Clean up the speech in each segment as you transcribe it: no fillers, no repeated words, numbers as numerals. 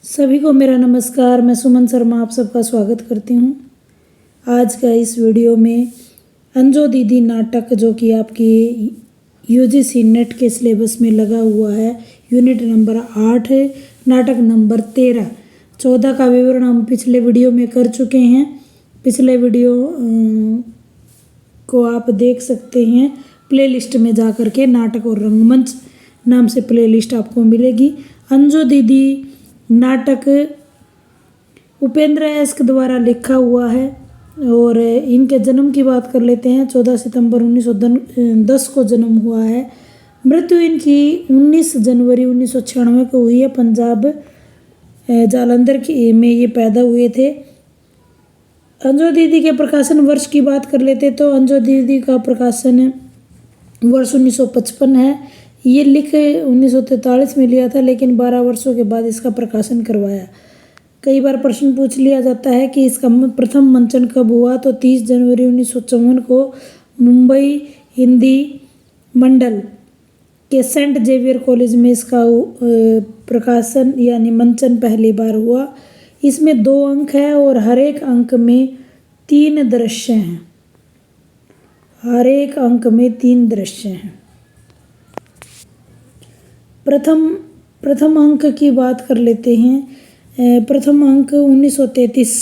सभी को मेरा नमस्कार। मैं सुमन शर्मा आप सबका स्वागत करती हूँ। आज का इस वीडियो में अंजो दीदी नाटक जो कि आपकी यूजीसी नेट के सिलेबस में लगा हुआ है, यूनिट नंबर 8 है, नाटक नंबर 13, 14 का विवरण हम पिछले वीडियो में कर चुके हैं। पिछले वीडियो को आप देख सकते हैं प्लेलिस्ट में जा कर के। नाटक और रंगमंच नाम से प्लेलिस्ट आपको मिलेगी। अंजो दीदी नाटक उपेंद्र एस्क द्वारा लिखा हुआ है और इनके जन्म की बात कर लेते हैं। 14 सितंबर 1910 को जन्म हुआ है। मृत्यु इनकी 19 जनवरी 1996 को हुई है। पंजाब जालंधर में ये पैदा हुए थे। अंजो दीदी के प्रकाशन वर्ष की बात कर लेते तो अंजो दीदी का प्रकाशन वर्ष 1955 है। ये लिख 1943 में लिया था, लेकिन 12 वर्षों के बाद इसका प्रकाशन करवाया। कई बार प्रश्न पूछ लिया जाता है कि इसका प्रथम मंचन कब हुआ, तो 30 जनवरी 1954 को मुंबई हिंदी मंडल के सेंट जेवियर कॉलेज में इसका प्रकाशन यानी मंचन पहली बार हुआ। इसमें 2 अंक है और हर एक अंक में 3 दृश्य हैं। हर एक अंक में 3 दृश्य हैं। प्रथम अंक की बात कर लेते हैं। प्रथम अंक 1933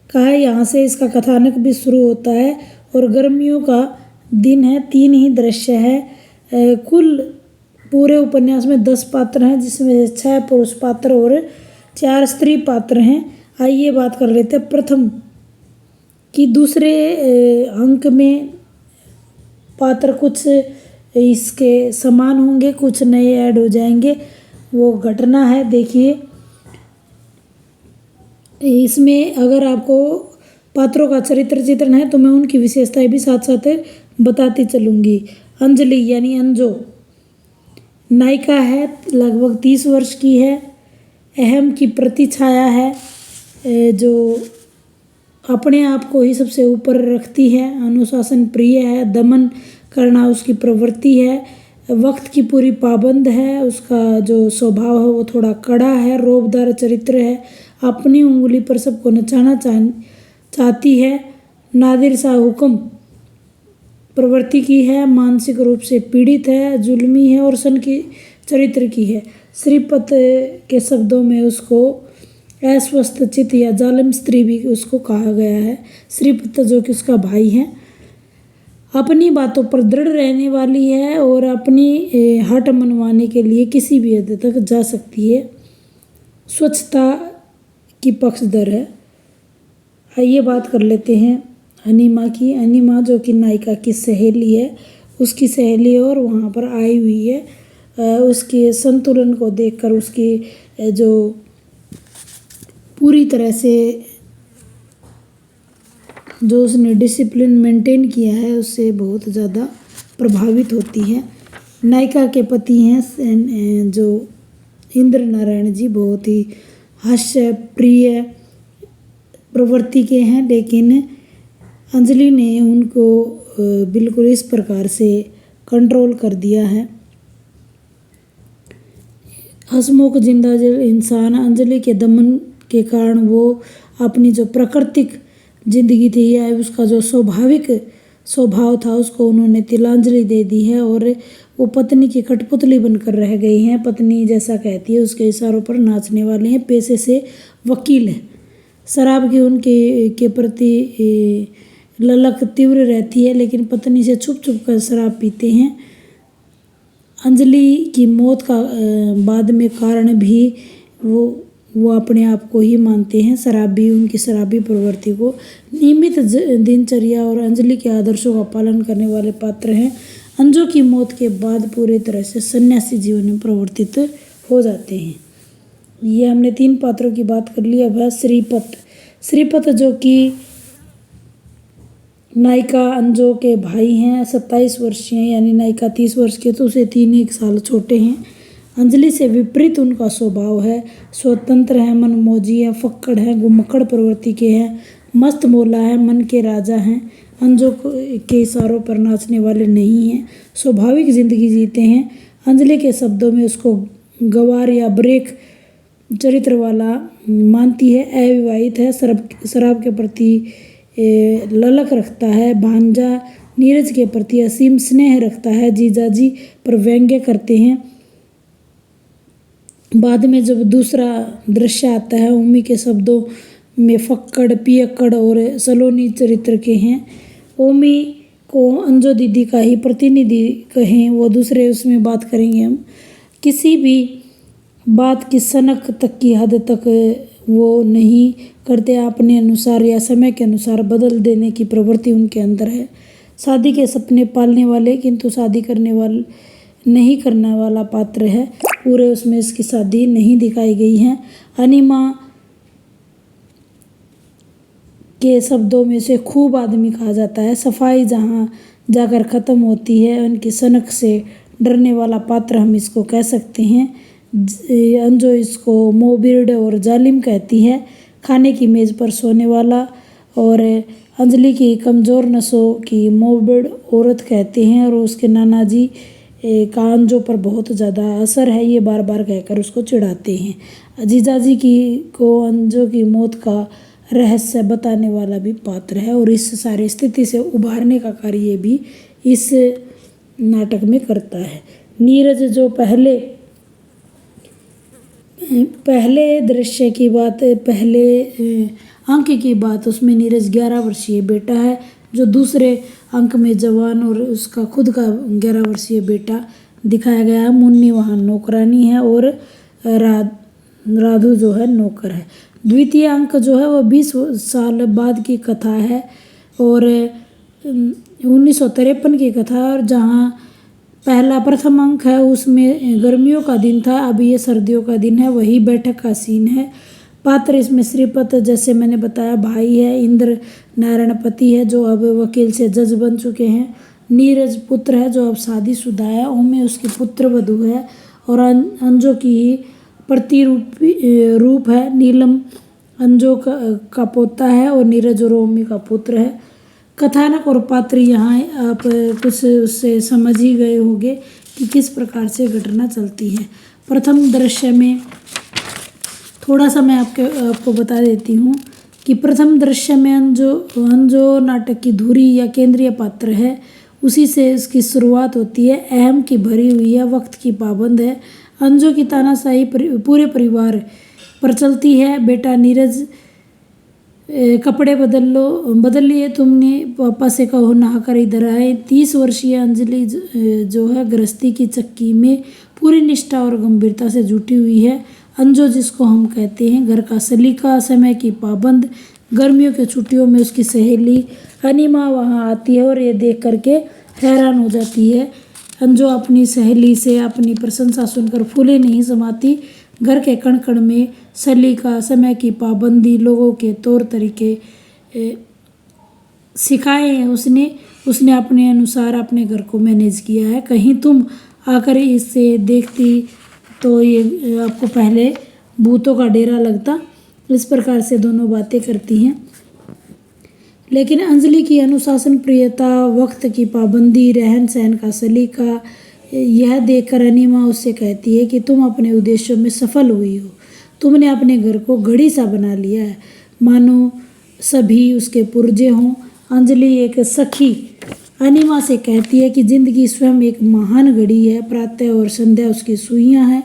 का है। यहाँ से इसका कथानक भी शुरू होता है और गर्मियों का दिन है। 3 ही दृश्य है। कुल पूरे उपन्यास में 10 पात्र हैं, जिसमें 6 पुरुष पात्र और 4 स्त्री पात्र हैं। आइए बात कर लेते हैं प्रथम की। दूसरे अंक में पात्र कुछ इसके समान होंगे, कुछ नए ऐड हो जाएंगे। वो घटना है, देखिए इसमें। अगर आपको पात्रों का चरित्र चित्रण है तो मैं उनकी विशेषताएं भी साथ साथ बताती चलूँगी। अंजलि यानी अंजो नायिका है, लगभग 30 वर्ष की है। अहम की प्रतिछाया है, जो अपने आप को ही सबसे ऊपर रखती है। अनुशासन प्रिय है, दमन करना उसकी प्रवृत्ति है। वक्त की पूरी पाबंद है। उसका जो स्वभाव है वो थोड़ा कड़ा है। रौबदार चरित्र है। अपनी उंगली पर सबको नचाना चाहती है। नादिर सा हुक्म प्रवृत्ति की है। मानसिक रूप से पीड़ित है, जुल्मी है और सन की चरित्र की है। श्रीपत के शब्दों में उसको अस्वस्थ चित्त या जालिम स्त्री भी उसको कहा गया है। श्रीपत जो कि उसका भाई है, अपनी बातों पर दृढ़ रहने वाली है और अपनी हट मनवाने के लिए किसी भी हद तक जा सकती है। स्वच्छता की पक्षधर है। आइए बात कर लेते हैं अनिमा की। अनिमा जो कि नायिका की सहेली है, उसकी सहेली है और वहाँ पर आई हुई है। उसके संतुलन को देखकर उसकी जो पूरी तरह से जो उसने डिसिप्लिन मेंटेन किया है उससे बहुत ज़्यादा प्रभावित होती है। नायिका के पति हैं जो इंद्र नारायण जी, बहुत ही हास्य प्रिय प्रवृत्ति के हैं, लेकिन अंजलि ने उनको बिल्कुल इस प्रकार से कंट्रोल कर दिया है। हंसमुख जिंदा इंसान अंजलि के दमन के कारण वो अपनी जो प्राकृतिक जिंदगी थी या उसका जो स्वाभाविक स्वभाव था उसको उन्होंने तिलांजलि दे दी है और वो पत्नी की कठपुतली बनकर रह गई हैं। पत्नी जैसा कहती है उसके इशारों पर नाचने वाले हैं। पेशे से वकील है। शराब की उनके के प्रति ललक तीव्र रहती है, लेकिन पत्नी से छुप छुप कर शराब पीते हैं। अंजलि की मौत का बाद में कारण भी वो अपने आप को ही मानते हैं। शराबी उनकी शराबी प्रवृत्ति को नियमित दिनचर्या और अंजलि के आदर्शों का पालन करने वाले पात्र हैं। अंजो की मौत के बाद पूरे तरह से सन्यासी जीवन में प्रवर्तित हो जाते हैं। ये हमने 3 पात्रों की बात कर ली। अब है श्रीपत जो कि नायिका अंजो के भाई हैं। 27 वर्षीय हैं, यानी नायिका 30 वर्ष के तो उसे 3 साल छोटे हैं। अंजलि से विपरीत उनका स्वभाव है। स्वतंत्र है, मनमौजी है, फक्कड़ है, गुमक्कड़ प्रवृत्ति के हैं, मस्त मौला है, मन के राजा हैं। अंजो के इशारों पर नाचने वाले नहीं हैं, स्वाभाविक जिंदगी जीते हैं। अंजलि के शब्दों में उसको गवार या ब्रेक चरित्र वाला मानती है, अविवाहित है, शराब के प्रति ललक रखता है। भांजा नीरज के प्रति असीम स्नेह रखता है। जीजाजी पर व्यंग्य करते हैं। बाद में जब दूसरा दृश्य आता है, उम्मी के शब्दों में फक्कड़, पियक्कड़ और सलोनी चरित्र के हैं। उम्मी को अंजो दीदी का ही प्रतिनिधि कहें, वो दूसरे उसमें बात करेंगे हम। किसी भी बात की सनक तक की हद तक वो नहीं करते, अपने अनुसार या समय के अनुसार बदल देने की प्रवृत्ति उनके अंदर है। शादी के सपने पालने वाले किंतु शादी करने वाले नहीं करने वाला पात्र है। पूरे उसमें इसकी शादी नहीं दिखाई गई है। अनिमा के शब्दों में से खूब आदमी कहा जाता है। सफाई जहाँ जाकर ख़त्म होती है, उनकी सनक से डरने वाला पात्र हम इसको कह सकते हैं। अंजो इसको मोबिर्ड और जालिम कहती है। खाने की मेज़ पर सोने वाला, और अंजलि की कमज़ोर नसों की मोबिर्ड औरत कहते हैं। और उसके नाना जी का अंजो पर बहुत ज़्यादा असर है, ये बार बार कहकर उसको चिढ़ाते हैं। जीजाजी की को अंजो की मौत का रहस्य बताने वाला भी पात्र है, और इस सारी स्थिति से उबारने का कार्य भी इस नाटक में करता है। नीरज जो पहले दृश्य की बात, पहले अंक की बात, उसमें नीरज 11 वर्षीय बेटा है, जो दूसरे अंक में जवान और उसका खुद का 11 वर्षीय बेटा दिखाया गया है। मुन्नी वहाँ नौकरानी है और राधू जो है नौकर है। द्वितीय अंक जो है वो 20 साल बाद की कथा है और 1953 की कथा, और जहाँ प्रथम अंक है उसमें गर्मियों का दिन था, अभी ये सर्दियों का दिन है, वही बैठक का सीन है। पात्र इसमें श्रीपत जैसे मैंने बताया भाई है, इंद्र नारायण पति है जो अब वकील से जज बन चुके हैं, नीरज पुत्र है जो अब शादीशुदा है, उम्मी उसकी पुत्र वधू है, और अंजो की रूप है। नीलम अंजो का पोता है और नीरज और उम्मी का पुत्र है। कथानक और पात्र यहाँ आप कुछ उससे समझ ही गए होंगे कि किस प्रकार से घटना चलती है। प्रथम दृश्य में थोड़ा सा मैं आपको बता देती हूँ कि प्रथम दृश्य में अंजो नाटक की धुरी या केंद्रीय पात्र है, उसी से इसकी शुरुआत होती है। अहम की भरी हुई है, वक्त की पाबंद है। अंजो की तानाशाही पूरे परिवार पर चलती है। बेटा नीरज, कपड़े बदल लिए तुमने, पापा से कहो नहाकर इधर आए। 30 वर्षीय अंजलि जो है गृहस्थी की चक्की में पूरी निष्ठा और गंभीरता से जुटी हुई है। अंजो जिसको हम कहते हैं घर का सलीका, समय की पाबंद। गर्मियों के छुट्टियों में उसकी सहेली अनिमा वहाँ आती है और ये देख करके हैरान हो जाती है। अंजो अपनी सहेली से अपनी प्रशंसा सुनकर फूले नहीं समाती। घर के कण कण में सलीका, समय की पाबंदी, लोगों के तौर तरीके सिखाए हैं उसने अपने अनुसार अपने घर को मैनेज किया है। कहीं तुम आकर इसे देखती तो ये आपको पहले भूतों का डेरा लगता। इस प्रकार से दोनों बातें करती हैं। लेकिन अंजलि की अनुशासन प्रियता, वक्त की पाबंदी, रहन सहन का सलीका, यह देखकर अनिमा उससे कहती है कि तुम अपने उद्देश्यों में सफल हुई हो। तुमने अपने घर को घड़ी सा बना लिया है, मानो सभी उसके पुर्जे हों। अंजलि एक सखी अनिमा से कहती है कि जिंदगी स्वयं एक महान घड़ी है। प्रातः और संध्या उसकी सुइयां हैं,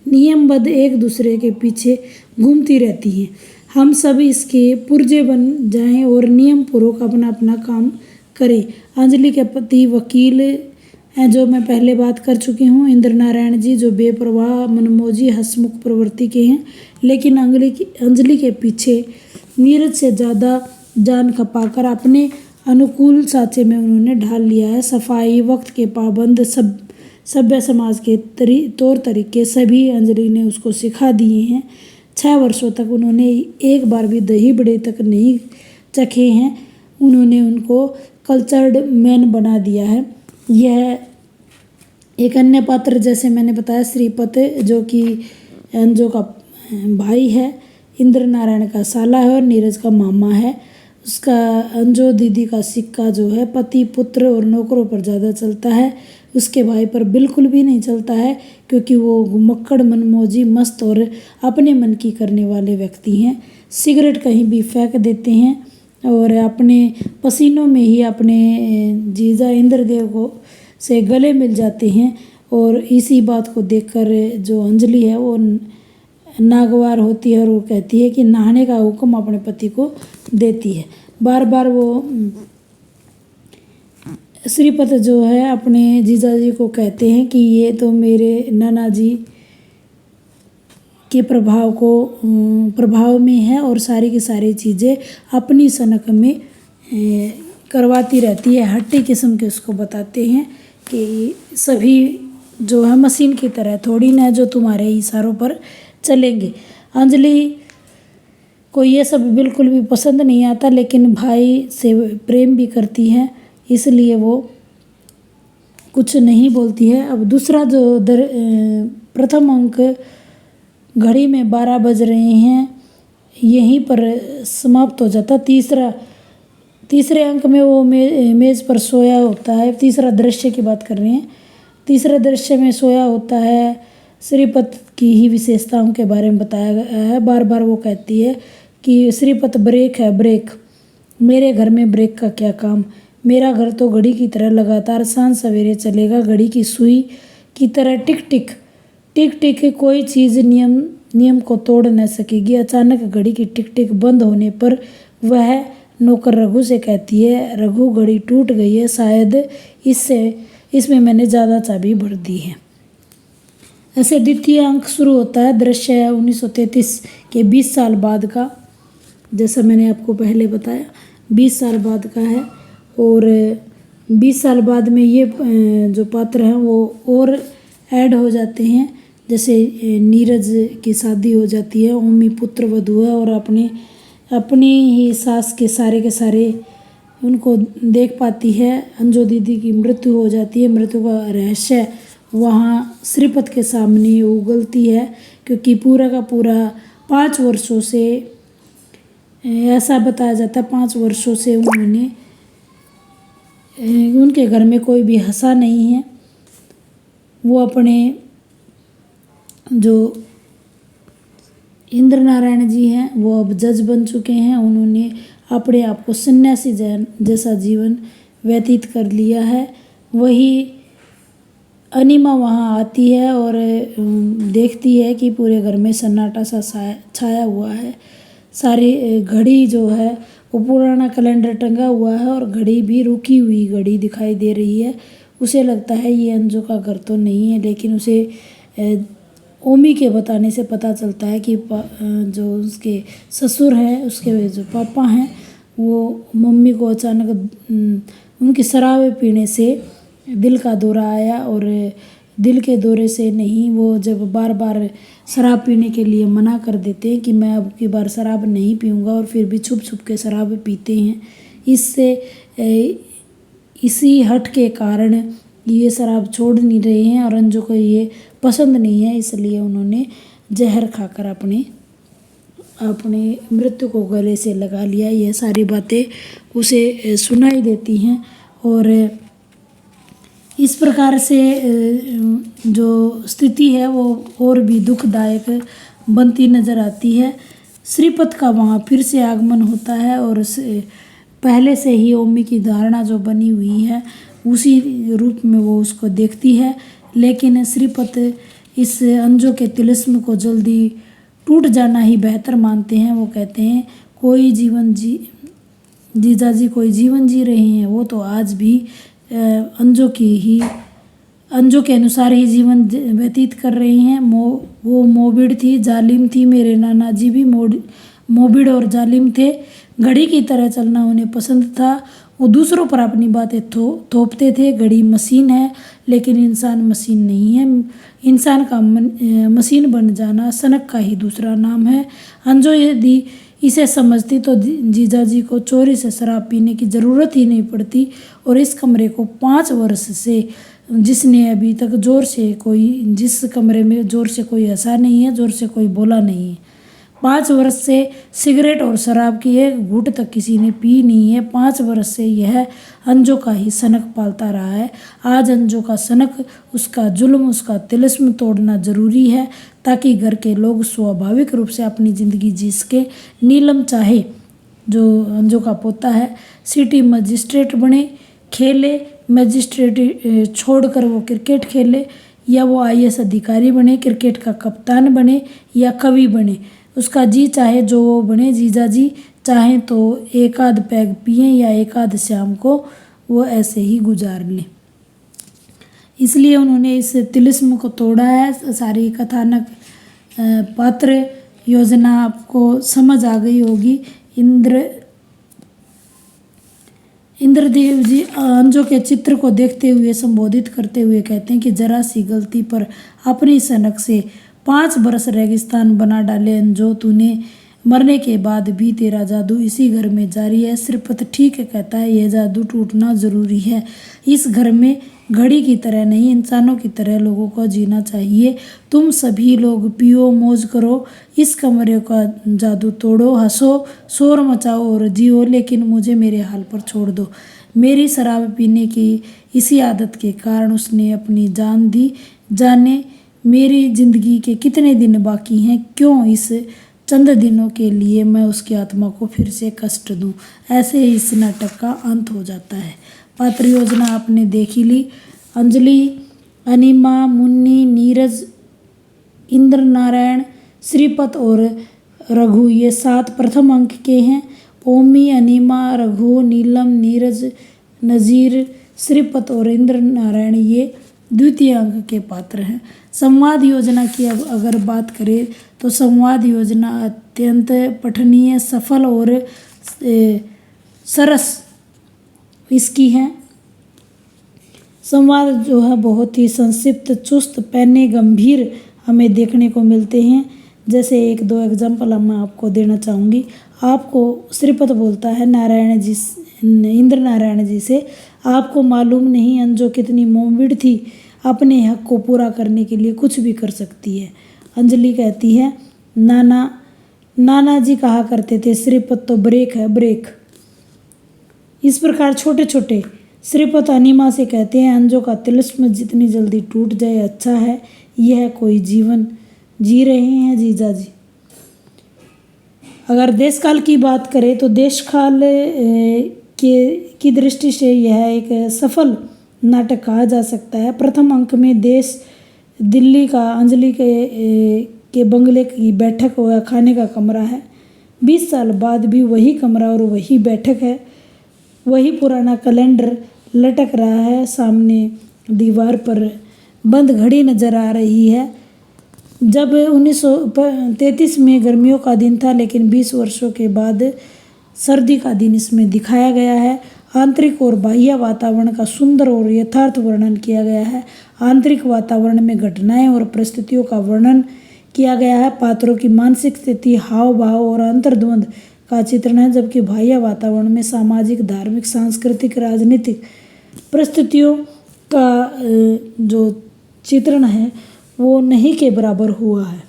नियमबद्ध एक दूसरे के पीछे घूमती रहती हैं। हम सब इसके पुर्जे बन जाएं और नियम पूर्वक अपना अपना काम करें। अंजलि के पति वकील हैं, जो मैं पहले बात कर चुकी हूँ, इंद्र नारायण जी, जो बेपरवाह, मनमोजी, हंसमुख प्रवृत्ति के हैं। लेकिन अंजलि के पीछे नीरज से ज़्यादा जान खपाकर अपने अनुकूल साँचे में उन्होंने ढाल लिया है। सफाई, वक्त के पाबंद, सभ्य समाज के तौर तरीके सभी अंजलि ने उसको सिखा दिए हैं। 6 वर्षों तक उन्होंने एक बार भी दही बड़े तक नहीं चखे हैं। उन्होंने उनको कल्चर्ड मैन बना दिया है। यह एक अन्य पात्र जैसे मैंने बताया श्रीपत, जो कि अंजो का भाई है, इंद्र नारायण का साला है और नीरज का मामा है। उसका अंजो दीदी का सिक्का जो है पति, पुत्र और नौकरों पर ज़्यादा चलता है। उसके भाई पर बिल्कुल भी नहीं चलता है, क्योंकि वो घुमक्कड़, मनमौजी, मस्त और अपने मन की करने वाले व्यक्ति हैं। सिगरेट कहीं भी फेंक देते हैं और अपने पसीनों में ही अपने जीजा इंद्रदेव को से गले मिल जाते हैं। और इसी बात को देखकर जो अंजलि है वो नागवार होती है और वो कहती है कि नहाने का हुक्म अपने पति को देती है। बार बार वो श्रीपत जो है अपने जीजाजी को कहते हैं कि ये तो मेरे नाना जी के प्रभाव में है और सारी की सारी चीज़ें अपनी सनक में करवाती रहती है। हट्टी किस्म के उसको बताते हैं कि सभी जो है मशीन की तरह थोड़ी ना जो तुम्हारे इशारों पर चलेंगे। अंजलि को ये सब बिल्कुल भी पसंद नहीं आता, लेकिन भाई से प्रेम भी करती है, इसलिए वो कुछ नहीं बोलती है। अब दूसरा जो प्रथम अंक घड़ी में 12 बज रहे हैं, यहीं पर समाप्त हो जाता। तीसरे अंक में वो मेज़ पर सोया होता है। तीसरा दृश्य की बात कर रहे हैं। तीसरे दृश्य में सोया होता है। श्रीपत की ही विशेषताओं के बारे में बताया गया है। बार बार वो कहती है कि श्रीपत ब्रेक है, ब्रेक, मेरे घर में ब्रेक का क्या काम, मेरा घर तो घड़ी की तरह लगातार सांझ सवेरे चलेगा, घड़ी की सुई की तरह टिक टिक टिक टिक, कोई चीज़ नियम को तोड़ न सकेगी। अचानक घड़ी की टिक टिक बंद होने पर वह नौकर रघु से कहती है, रघु घड़ी टूट गई है, शायद इसमें मैंने ज़्यादा चाबी भर दी है। ऐसे द्वितीय अंक शुरू होता है। दृश्य है 1933 के 20 साल बाद का, जैसा मैंने आपको पहले बताया 20 साल बाद का है। और 20 साल बाद में ये जो पात्र हैं वो और ऐड हो जाते हैं। जैसे नीरज की शादी हो जाती है, ओमी पुत्र वधू है और अपनी ही सास के सारे उनको देख पाती है। अंजू दीदी की मृत्यु हो जाती है। मृत्यु का रहस्य वहाँ श्रीपत के सामने उगलती है, क्योंकि पूरा का पूरा 5 वर्षों से ऐसा बताया जाता है, 5 वर्षों से उनके घर में कोई भी हंसा नहीं है। वो अपने जो इंद्र नारायण जी हैं वो अब जज बन चुके हैं। उन्होंने अपने आप को सन्यासी जैसा जीवन व्यतीत कर लिया है। वही अनिमा वहाँ आती है और देखती है कि पूरे घर में सन्नाटा सा छाया हुआ है। सारी घड़ी जो है वो पुराना कैलेंडर टंगा हुआ है और घड़ी भी रुकी हुई घड़ी दिखाई दे रही है। उसे लगता है ये अंजू का घर तो नहीं है, लेकिन उसे ओमी के बताने से पता चलता है कि जो उसके ससुर हैं, उसके जो पापा हैं, वो मम्मी को अचानक उनकी शराब पीने से दिल का दौरा आया। और दिल के दौरे से नहीं, वो जब बार बार शराब पीने के लिए मना कर देते हैं कि मैं अब की बार शराब नहीं पीऊँगा, और फिर भी छुप छुप के शराब पीते हैं। इसी हट के कारण ये शराब छोड़ नहीं रहे हैं और अंजू को ये पसंद नहीं है, इसलिए उन्होंने जहर खाकर अपने मृत्यु को गले से लगा लिया। ये सारी बातें उसे सुनाई देती हैं और इस प्रकार से जो स्थिति है वो और भी दुखदायक बनती नज़र आती है। श्रीपत का वहाँ फिर से आगमन होता है और पहले से ही ओमी की धारणा जो बनी हुई है उसी रूप में वो उसको देखती है। लेकिन श्रीपत इस अंजू के तिलिस्म को जल्दी टूट जाना ही बेहतर मानते हैं। वो कहते हैं कोई जीजाजी कोई जीवन जी रहे हैं, वो तो आज भी अंजू के अनुसार ही जीवन व्यतीत कर रही हैं। वो मोबिड थी, जालिम थी, मेरे नाना जी भी मोबिड और जालिम थे। घड़ी की तरह चलना उन्हें पसंद था। वो दूसरों पर अपनी बातें थोपते थे। घड़ी मशीन है, लेकिन इंसान मशीन नहीं है। इंसान का मशीन बन जाना सनक का ही दूसरा नाम है। अंजू यदि इसे समझती तो जीजाजी को चोरी से शराब पीने की ज़रूरत ही नहीं पड़ती। और इस कमरे को 5 वर्ष से जिसने अभी तक जिस कमरे में जोर से कोई हंसा नहीं है, जोर से कोई बोला नहीं है, 5 वर्ष से सिगरेट और शराब की एक घूंट तक किसी ने पी नहीं है। 5 वर्ष से यह अंजो का ही सनक पालता रहा है। आज अंजो का सनक, उसका जुल्म, उसका तिलिस्म तोड़ना जरूरी है ताकि घर के लोग स्वाभाविक रूप से अपनी ज़िंदगी जी सके। नीलम चाहे, जो अंजो का पोता है, सिटी मजिस्ट्रेट बने, खेले, मजिस्ट्रेट छोड़कर वो क्रिकेट खेले, या वो IAS अधिकारी बने, क्रिकेट का कप्तान बने, या कवि बने, उसका जी चाहे जो वो बने। जीजा जी चाहें तो एक आध पैग पिए या एक आध शाम को वो ऐसे ही गुजार लें। इसलिए उन्होंने इस तिलिस्म को तोड़ा है। सारी कथानक पात्र योजना आपको समझ आ गई होगी। इंद्रदेव जी अंजो के चित्र को देखते हुए संबोधित करते हुए कहते हैं कि जरा सी गलती पर अपनी सनक से 5 बरस रेगिस्तान बना डाले अंजो। तूने मरने के बाद भी तेरा जादू इसी घर में जारी है। श्रीपत ठीक कहता है, यह जादू टूटना जरूरी है। इस घर में घड़ी की तरह नहीं, इंसानों की तरह लोगों को जीना चाहिए। तुम सभी लोग पियो, मौज करो, इस कमरे का जादू तोड़ो, हंसो, शोर मचाओ और जियो, लेकिन मुझे मेरे हाल पर छोड़ दो। मेरी शराब पीने की इसी आदत के कारण उसने अपनी जान दी। जाने मेरी जिंदगी के कितने दिन बाकी हैं, क्यों इस चंद दिनों के लिए मैं उसकी आत्मा को फिर से कष्ट दूं। ऐसे ही इस नाटक का अंत हो जाता है। पात्र योजना आपने देखी ली। अंजलि, अनिमा, मुन्नी, नीरज, इंद्र नारायण, श्रीपत और रघु ये 7 प्रथम अंक के हैं। ओमी, अनिमा, रघु, नीलम, नीरज, नज़ीर, श्रीपत और इंद्र नारायण ये द्वितीय अंक के पात्र हैं। संवाद योजना की अब अगर बात करें तो संवाद योजना अत्यंत पठनीय, सफल और सरस इसकी है। संवाद जो है बहुत ही संक्षिप्त, चुस्त, पैने, गंभीर हमें देखने को मिलते हैं। जैसे 1-2 एग्जाम्पल मैं आपको देना चाहूँगी। आपको श्रीपत बोलता है नारायण जी, इंद्र नारायण जी से, आपको मालूम नहीं अंजो कितनी मोमिड थी, अपने हक को पूरा करने के लिए कुछ भी कर सकती है। अंजलि कहती है, नाना जी कहा करते थे श्रीपत तो ब्रेक है, ब्रेक। इस प्रकार छोटे छोटे श्रीपत अनिमा से कहते हैं, अंजो का तिलिस्म जितनी जल्दी टूट जाए अच्छा है। यह कोई जीवन जी रहे हैं जीजा जी। अगर देशकाल की बात करें तो देशकाल की दृष्टि से यह एक सफल नाटक कहा जा सकता है। प्रथम अंक में देश दिल्ली का अंजलि के बंगले की बैठक व खाने का कमरा है। 20 साल बाद भी वही कमरा और वही बैठक है। वही पुराना कैलेंडर लटक रहा है। सामने दीवार पर बंद घड़ी नज़र आ रही है। जब 1933 में गर्मियों का दिन था, लेकिन 20 वर्षों के बाद सर्दी का दिन इसमें दिखाया गया है। आंतरिक और बाह्य वातावरण का सुंदर और यथार्थ वर्णन किया गया है। आंतरिक वातावरण में घटनाएं और परिस्थितियों का वर्णन किया गया है। पात्रों की मानसिक स्थिति, हाव भाव और अंतर्द्वंद का चित्रण है, जबकि बाह्य वातावरण में सामाजिक, धार्मिक, सांस्कृतिक, राजनीतिक परिस्थितियों का जो चित्रण है वो नहीं के बराबर हुआ है।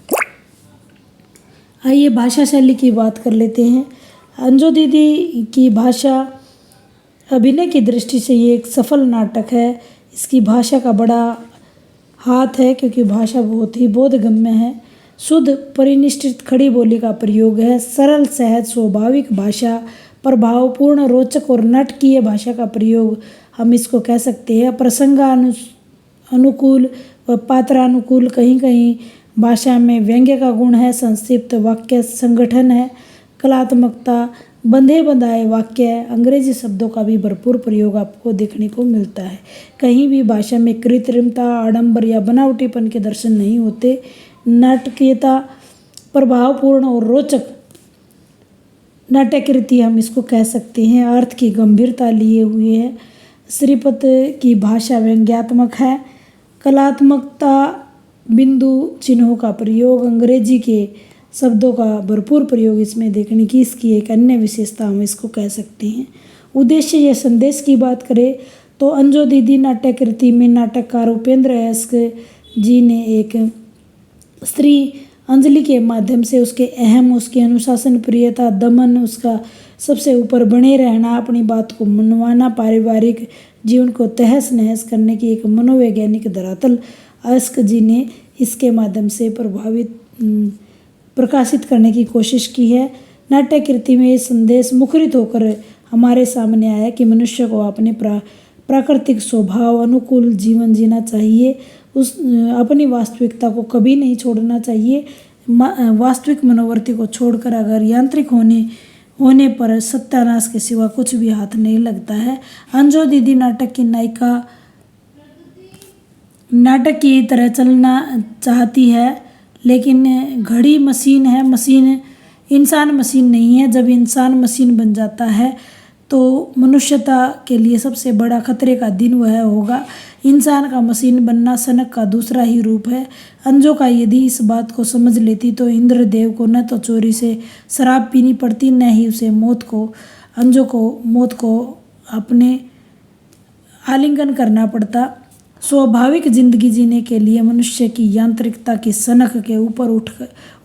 आइए भाषा शैली की बात कर लेते हैं। अंजो दीदी की भाषा अभिनय की दृष्टि से ये एक सफल नाटक है। इसकी भाषा का बड़ा हाथ है क्योंकि भाषा बहुत ही बोधगम्य है। शुद्ध परिनिष्ठित खड़ी बोली का प्रयोग है। सरल, सहज, स्वाभाविक भाषा, प्रभावपूर्ण, रोचक और नाटकीय भाषा का प्रयोग हम इसको कह सकते हैं। प्रसंगानुकूल व पात्रानुकूल, कहीं कहीं भाषा में व्यंग्य का गुण है। संक्षिप्त वाक्य संगठन है। कलात्मकता, बंधे बंधाए वाक्य, अंग्रेजी शब्दों का भी भरपूर प्रयोग आपको देखने को मिलता है। कहीं भी भाषा में कृत्रिमता, आडंबर या बनावटीपन के दर्शन नहीं होते। नाटकीयता, प्रभावपूर्ण और रोचक नाट्यकृति हम इसको कह सकते हैं। अर्थ की गंभीरता लिए हुए है। श्रीपत की भाषा व्यंग्यात्मक है। कलात्मकता, बिंदु चिन्हों का प्रयोग, अंग्रेजी के शब्दों का भरपूर प्रयोग इसमें देखने की इसकी एक अन्य विशेषता हम इसको कह सकते हैं। उद्देश्य या संदेश की बात करें तो अंजो दीदी नाट्यकृति में नाटककार उपेंद्र एस जी ने एक स्त्री अंजलि के माध्यम से उसके अहम, उसकी अनुशासन प्रियता, दमन, उसका सबसे ऊपर बने रहना, अपनी बात को मनवाना, पारिवारिक जीवन को तहस नहस करने की एक मनोवैज्ञानिक धरातल अयस्क जी ने इसके माध्यम से प्रकाशित करने की कोशिश की है। नाट्य कृति में ये संदेश मुखरित होकर हमारे सामने आया कि मनुष्य को अपने प्राकृतिक स्वभाव अनुकूल जीवन जीना चाहिए, अपनी वास्तविकता को कभी नहीं छोड़ना चाहिए। वास्तविक मनोवृत्ति को छोड़कर अगर यांत्रिक होने पर सत्यानाश के सिवा कुछ भी हाथ नहीं लगता है। अंजो दीदी नाटक की नायिका नाटक की तरह चलना चाहती है, लेकिन घड़ी मशीन है, इंसान मशीन नहीं है। जब इंसान मशीन बन जाता है तो मनुष्यता के लिए सबसे बड़ा खतरे का दिन वह होगा। इंसान का मशीन बनना सनक का दूसरा ही रूप है। अंजो का यदि इस बात को समझ लेती तो इंद्रदेव को न तो चोरी से शराब पीनी पड़ती, न ही उसे अंजो को मौत को अपने आलिंगन करना पड़ता। स्वाभाविक जिंदगी जीने के लिए मनुष्य की यांत्रिकता की सनक के ऊपर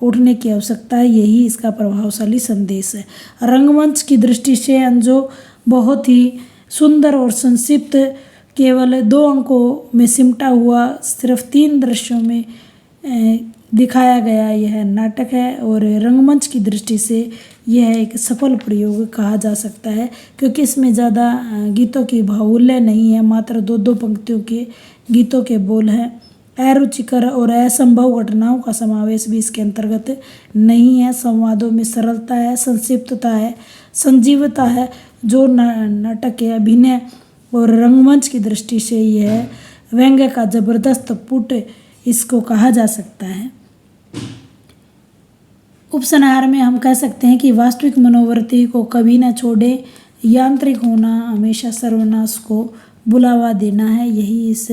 उठने की आवश्यकता है। यही इसका प्रभावशाली संदेश है। रंगमंच की दृष्टि से अंजो बहुत ही सुंदर और संक्षिप्त, केवल 2 अंकों में सिमटा हुआ, सिर्फ 3 दृश्यों में दिखाया गया यह नाटक है। और रंगमंच की दृष्टि से यह एक सफल प्रयोग कहा जा सकता है, क्योंकि इसमें ज़्यादा गीतों की बाहुल्य नहीं है, मात्र 2-2 पंक्तियों के गीतों के बोल हैं। अरुचिकर और असंभव घटनाओं का समावेश भी इसके अंतर्गत नहीं है। संवादों में सरलता है, संक्षिप्तता है, संजीवता है, जो नाटक के अभिनय और रंगमंच की दृष्टि से यह व्यंग्य का जबरदस्त पुट इसको कहा जा सकता है। उपसंहार में हम कह सकते हैं कि वास्तविक मनोवृत्ति को कभी न छोड़े, यांत्रिक होना हमेशा सर्वनाश को बुलावा देना है। यही इस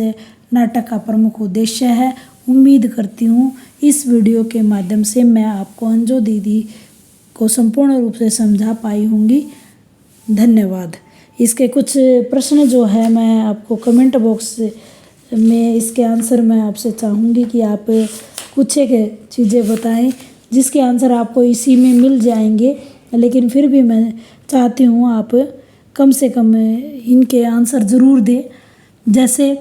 नाटक का प्रमुख उद्देश्य है। उम्मीद करती हूँ इस वीडियो के माध्यम से मैं आपको अंजो दीदी को संपूर्ण रूप से समझा पाई होंगी। धन्यवाद। इसके कुछ प्रश्न जो है मैं आपको कमेंट बॉक्स में इसके आंसर मैं आपसे चाहूँगी कि आप कुछ एक चीज़ें बताएं जिसके आंसर आपको इसी में मिल जाएंगे, लेकिन फिर भी मैं चाहती हूँ आप कम से कम इनके आंसर ज़रूर दें। जैसे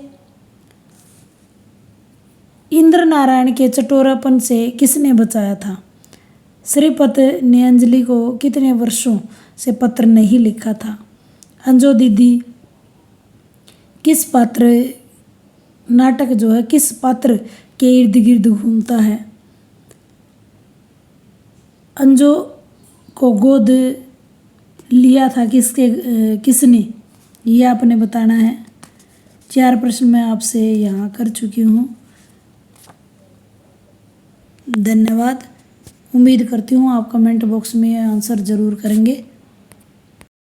इंद्र नारायण के चटोरापन से किसने बचाया था? श्रीपत ने अंजलि को कितने वर्षों से पत्र नहीं लिखा था? अंजो दीदी किस पात्र नाटक जो है किस पात्र के इर्द गिर्द घूमता है? अंजो को गोद लिया था किसने? ये आपने बताना है। 4 प्रश्न मैं आपसे यहाँ कर चुकी हूँ। धन्यवाद। उम्मीद करती हूँ आप कमेंट बॉक्स में आंसर ज़रूर करेंगे।